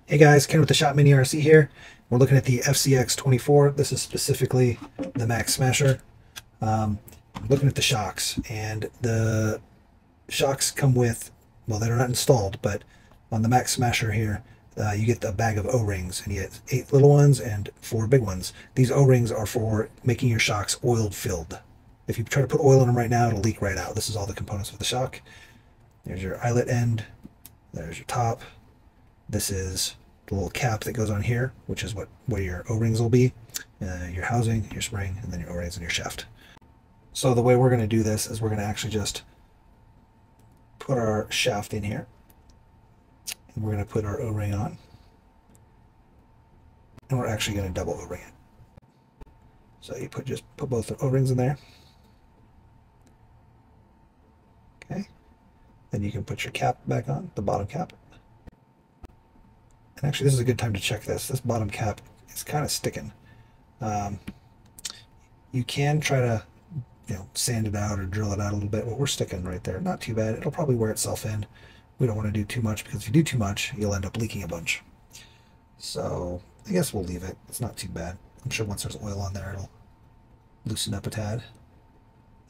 Hey guys, Ken with the Shop Mini RC here. We're looking at the FCX24. This is specifically the Max Smasher. I'm looking at the shocks, and the shocks come with, well, they're not installed, but on the Max Smasher here, you get a bag of O-rings, and you get 8 little ones and 4 big ones. These O-rings are for making your shocks oil-filled. If you try to put oil in them right now, it'll leak right out. This is all the components of the shock. There's your eyelet end. There's your top. This is the little cap that goes on here, which is where your O-rings will be, your housing, your spring, and then your O-rings and your shaft. So the way we're going to do this is we're going to actually just put our shaft in here, and we're going to put our O-ring on, and we're actually going to double O-ring it. So you just put both the O-rings in there. Okay. Then you can put your cap back on, the bottom cap. And actually, this is a good time to check this. This bottom cap is kind of sticking. You can try to, sand it out or drill it out a little bit, but we're sticking right there. Not too bad. It'll probably wear itself in. We don't want to do too much, because if you do too much, you'll end up leaking a bunch. So I guess we'll leave it. It's not too bad. I'm sure once there's oil on there, it'll loosen up a tad.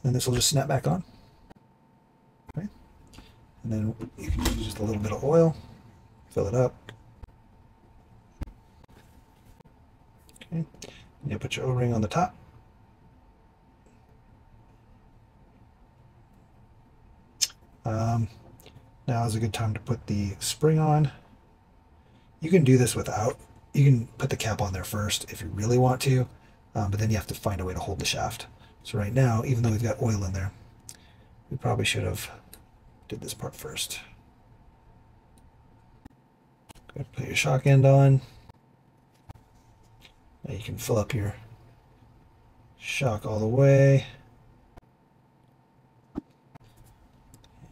And this will just snap back on. Okay. And then you can use just a little bit of oil, fill it up. Okay. And you put your O-ring on the top. Now is a good time to put the spring on. You can do this without. You can put the cap on there first if you really want to, but then you have to find a way to hold the shaft. So right now, even though we've got oil in there, we probably should have did this part first. Go ahead and put your shock end on. Now you can fill up your shock all the way.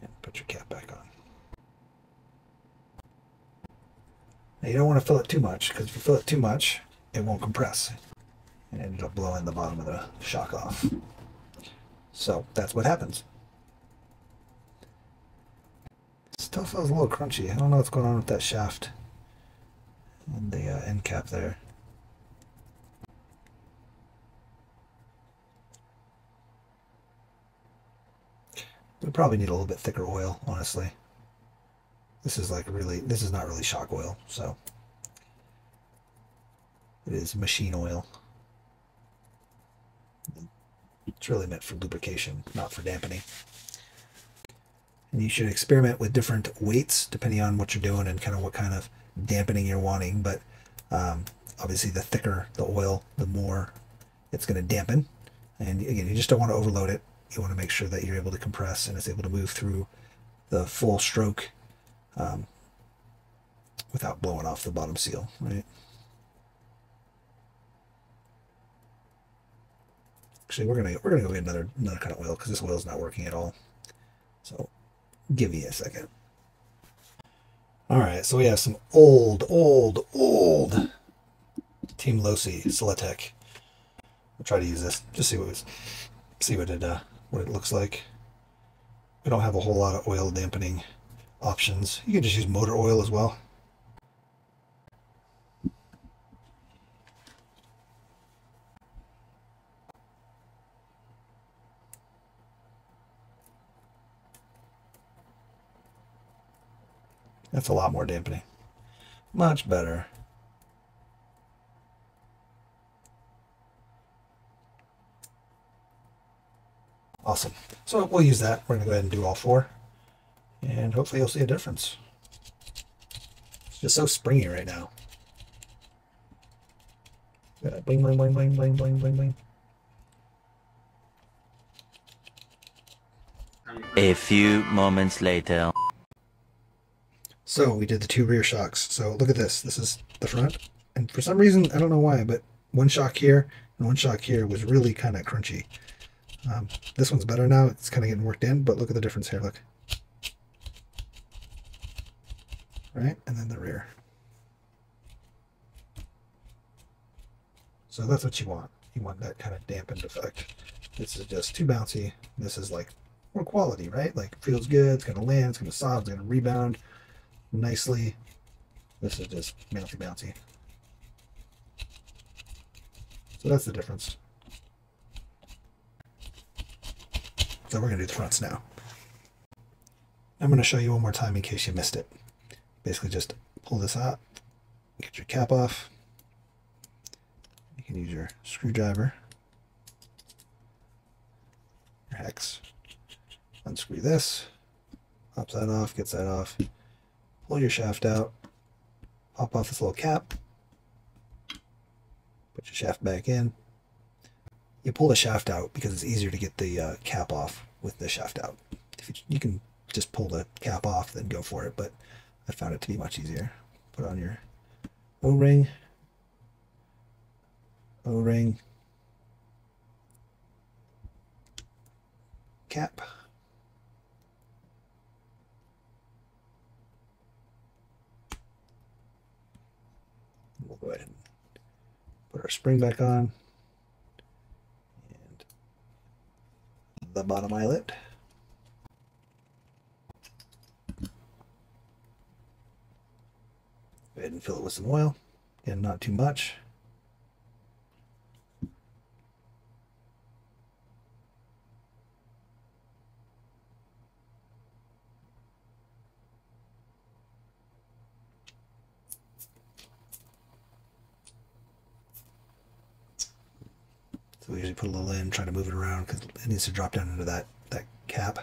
And put your cap back on. Now you don't want to fill it too much, because if you fill it too much, it won't compress. And it'll blow in the bottom of the shock off. So that's what happens. Still feels a little crunchy. I don't know what's going on with that shaft and the end cap there. We probably need a little bit thicker oil, honestly. This is not really shock oil, so it is machine oil. It's really meant for lubrication, not for dampening. And you should experiment with different weights depending on what you're doing and kind of what kind of dampening you're wanting. But obviously, the thicker the oil, the more it's going to dampen. And again, you just don't want to overload it. You want to make sure that you're able to compress and it's able to move through the full stroke without blowing off the bottom seal, right? Actually, we're gonna go get another kind of oil, because this oil is not working at all. So give me a second. All right, so we have some old Team Losi Celatec. I'll try to use this, just see what it looks like. We don't have a whole lot of oil dampening options. You can just use motor oil as well. That's a lot more dampening. Much better. Awesome. So we'll use that. We're going to go ahead and do all 4. And hopefully you'll see a difference. It's just so springy right now. Bling, bling, bling, bling, bling, bling, bling, bling. A few moments later. So we did the 2 rear shocks. So look at this. This is the front. And for some reason, I don't know why, but one shock here and one shock here was really kind of crunchy. This one's better now. It's kind of getting worked in, but look at the difference here. Look. Right? And then the rear. So that's what you want. You want that kind of dampened effect. This is just too bouncy. This is like more quality, right? Like, feels good. It's going to land. It's going to soft. It's going to rebound nicely. This is just bouncy bouncy. So that's the difference. So we're going to do the fronts now. I'm going to show you one more time in case you missed it. Basically just pull this out, get your cap off. You can use your screwdriver, your hex. Unscrew this, pops that off, gets that off. Pull your shaft out, pop off this little cap, put your shaft back in. You pull the shaft out because it's easier to get the cap off with the shaft out. If you can just pull the cap off, then go for it, but I found it to be much easier. Put on your O-ring, O-ring, cap. We'll go ahead and put our spring back on and the bottom eyelet. Go ahead and fill it with some oil. Again, not too much. So we usually put a little in, try to move it around because it needs to drop down into that cap.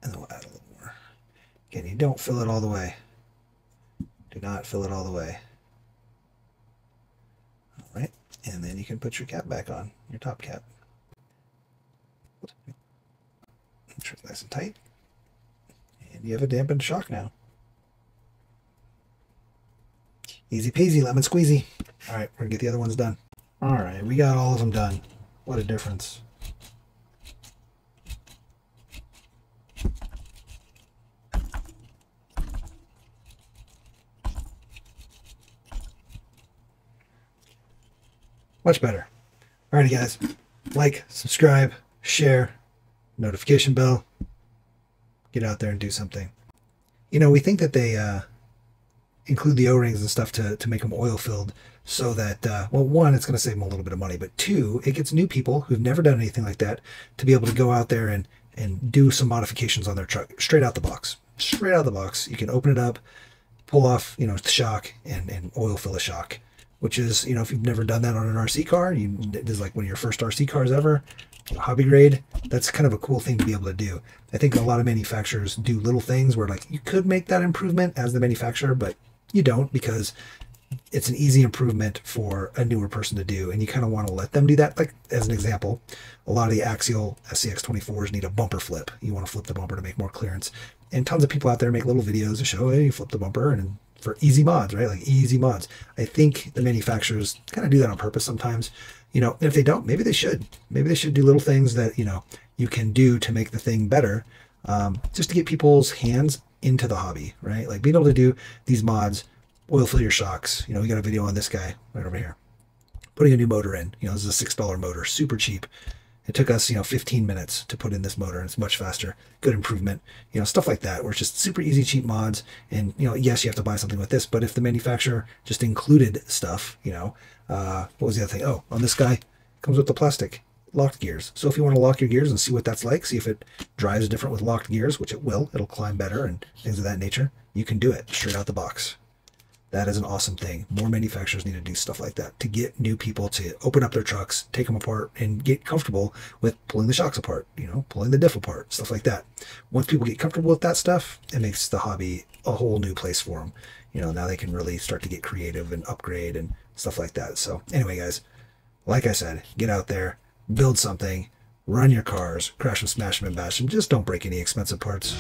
And then we'll add a little more. Again, you don't fill it all the way. Do not fill it all the way. All right, and then you can put your cap back on, your top cap. Make sure it's nice and tight. And you have a dampened shock now. Easy peasy, lemon squeezy. All right, we're gonna get the other ones done. All right, we got all of them done. What a difference. Much better. Alrighty guys, like, subscribe, share, notification bell. Get out there and do something. You know, we think that they include the O-rings and stuff to make them oil filled so that, well, one, it's going to save them a little bit of money, but two, it gets new people who've never done anything like that to be able to go out there and do some modifications on their truck straight out the box. Straight out of the box. You can open it up, pull off, you know, the shock and oil fill a shock. Which is, you know, if you've never done that on an RC car, this is like one of your first RC cars ever, hobby grade, that's kind of a cool thing to be able to do. I think a lot of manufacturers do little things where like you could make that improvement as the manufacturer, but you don't because it's an easy improvement for a newer person to do. And you kind of want to let them do that. Like as an example, a lot of the axial SCX24s need a bumper flip. You want to flip the bumper to make more clearance. And tons of people out there make little videos to show, hey, you flip the bumper and for easy mods, right? Like easy mods. I think the manufacturers kind of do that on purpose sometimes, you know, and if they don't, maybe they should. Maybe they should do little things that, you know, you can do to make the thing better, just to get people's hands into the hobby, right? Like being able to do these mods, oil fill your shocks. You know, we got a video on this guy right over here. Putting a new motor in, you know, this is a $6 motor, super cheap. It took us, you know, 15 minutes to put in this motor, and it's much faster. Good improvement, you know, stuff like that, where it's just super easy, cheap mods. And, you know, yes, you have to buy something with this, but if the manufacturer just included stuff, you know, what was the other thing? Oh, on this guy, comes with the plastic locked gears. So if you want to lock your gears and see what that's like, see if it drives different with locked gears, which it will, it'll climb better and things of that nature, you can do it straight out the box. That is an awesome thing. More manufacturers need to do stuff like that to get new people to open up their trucks, take them apart, and get comfortable with pulling the shocks apart, you know, pulling the diff apart, stuff like that. Once people get comfortable with that stuff, it makes the hobby a whole new place for them. You know, now they can really start to get creative and upgrade and stuff like that. So anyway, guys, like I said, get out there, build something, run your cars, crash them, smash them, and bash them. Just don't break any expensive parts.